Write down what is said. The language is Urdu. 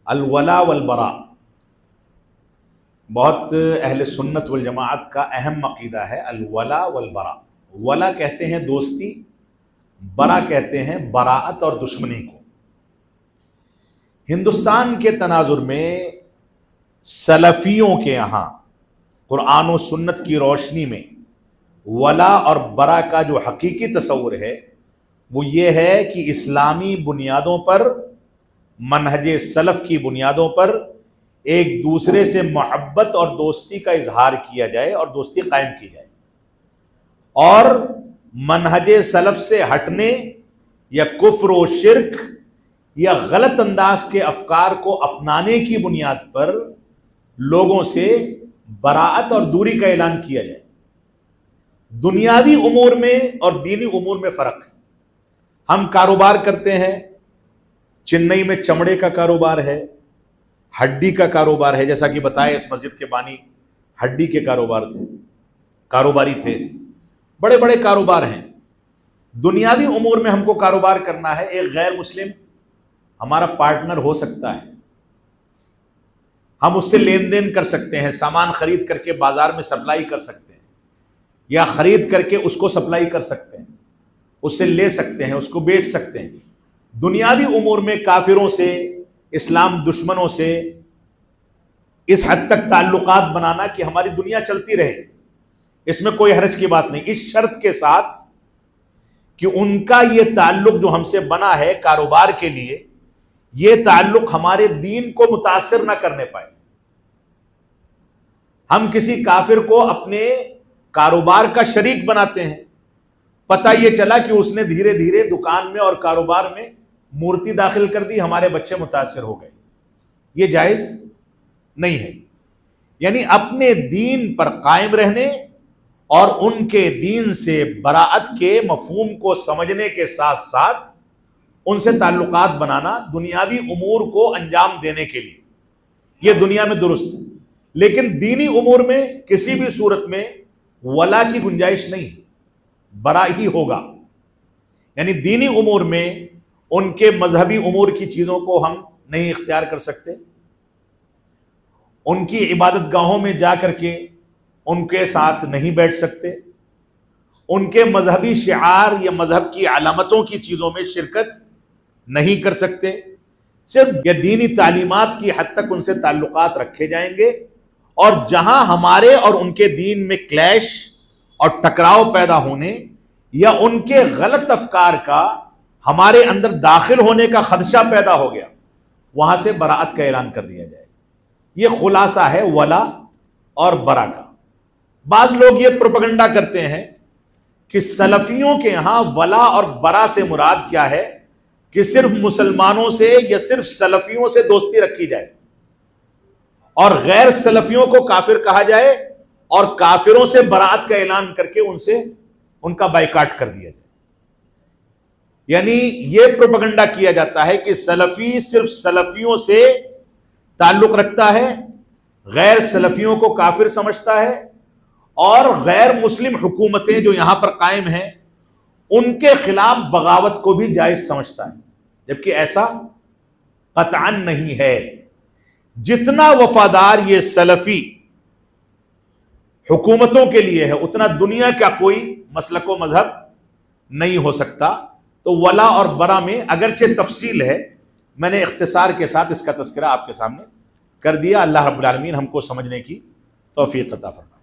الولا والبرا بہت اہل سنت والجماعت کا اہم عقیدہ ہے۔ الولا والبرا، ولا کہتے ہیں دوستی، برا کہتے ہیں براءت اور دشمنی کو۔ ہندوستان کے تناظر میں سلفیوں کے یہاں قرآن و سنت کی روشنی میں ولا اور برا کا جو حقیقی تصور ہے وہ یہ ہے کہ اسلامی بنیادوں پر، منہج سلف کی بنیادوں پر ایک دوسرے سے محبت اور دوستی کا اظہار کیا جائے اور دوستی قائم کی جائے، اور منہج سلف سے ہٹنے یا کفر و شرک یا غلط انداز کے افکار کو اپنانے کی بنیاد پر لوگوں سے براءت اور دوری کا اعلان کیا جائے۔ دنیاوی امور میں اور دینی امور میں فرق ہے۔ ہم کاروبار کرتے ہیں، چنئی میں چمڑے کا کاروبار ہے، ہڈی کا کاروبار ہے، جیسا کہ بتایا اس مسجد کے بانی ہڈی کے کاروباری تھے، بڑے بڑے کاروبار ہیں۔ دنیاوی امور میں ہم کو کاروبار کرنا ہے، ایک غیر مسلم ہمارا پارٹنر ہو سکتا ہے، ہم اس سے لین دین کر سکتے ہیں، سامان خرید کر کے بازار میں سپلائی کر سکتے ہیں، یا خرید کر کے اس کو سپلائی کر سکتے ہیں، اس سے لے سکتے ہیں، اس کو بیچ سکتے ہیں۔ دنیاوی امور میں کافروں سے، اسلام دشمنوں سے اس حد تک تعلقات بنانا کہ ہماری دنیا چلتی رہے، اس میں کوئی حرج کی بات نہیں، اس شرط کے ساتھ کہ ان کا یہ تعلق جو ہم سے بنا ہے کاروبار کے لیے، یہ تعلق ہمارے دین کو متاثر نہ کرنے پائے۔ ہم کسی کافر کو اپنے کاروبار کا شریک بناتے ہیں، پتہ یہ چلا کہ اس نے دھیرے دھیرے دکان میں اور کاروبار میں مورتی داخل کر دی، ہمارے بچے متاثر ہو گئے، یہ جائز نہیں ہے۔ یعنی اپنے دین پر قائم رہنے اور ان کے دین سے براءت کے مفہوم کو سمجھنے کے ساتھ ساتھ ان سے تعلقات بنانا دنیاوی امور کو انجام دینے کے لیے، یہ دنیا میں درست ہے۔ لیکن دینی امور میں کسی بھی صورت میں ولا کی گنجائش نہیں، برا ہی ہوگا۔ یعنی دینی امور میں ان کے مذہبی امور کی چیزوں کو ہم نہیں اختیار کر سکتے، ان کی عبادت گاہوں میں جا کر کے ان کے ساتھ نہیں بیٹھ سکتے، ان کے مذہبی شعار یا مذہب کی علامتوں کی چیزوں میں شرکت نہیں کر سکتے۔ صرف یہ دینی تعلیمات کی حد تک ان سے تعلقات رکھے جائیں گے، اور جہاں ہمارے اور ان کے دین میں کلیش اور ٹکراؤ پیدا ہونے یا ان کے غلط افکار کا ہمارے اندر داخل ہونے کا خدشہ پیدا ہو گیا، وہاں سے براءت کا اعلان کر دیا جائے۔ یہ خلاصہ ہے ولا اور برا کا۔ بعض لوگ یہ پروپیگنڈا کرتے ہیں کہ سلفیوں کے ہاں ولا اور برا سے مراد کیا ہے کہ صرف مسلمانوں سے یا صرف سلفیوں سے دوستی رکھی جائے اور غیر سلفیوں کو کافر کہا جائے اور کافروں سے براءت کا اعلان کر کے ان کا بائیکاٹ کر دیا جائے۔ یعنی یہ پروپیگنڈا کیا جاتا ہے کہ سلفی صرف سلفیوں سے تعلق رکھتا ہے، غیر سلفیوں کو کافر سمجھتا ہے، اور غیر مسلم حکومتیں جو یہاں پر قائم ہیں ان کے خلاف بغاوت کو بھی جائز سمجھتا ہے، جبکہ ایسا قطعاً نہیں ہے۔ جتنا وفادار یہ سلفی حکومتوں کے لیے ہے اتنا دنیا کا کوئی مسلک و مذہب نہیں ہو سکتا۔ تو ولا اور برا میں اگرچہ تفصیل ہے، میں نے اختصار کے ساتھ اس کا تذکرہ آپ کے سامنے کر دیا۔ اللہ رب العالمین ہم کو سمجھنے کی توفیق عطا فرمائے۔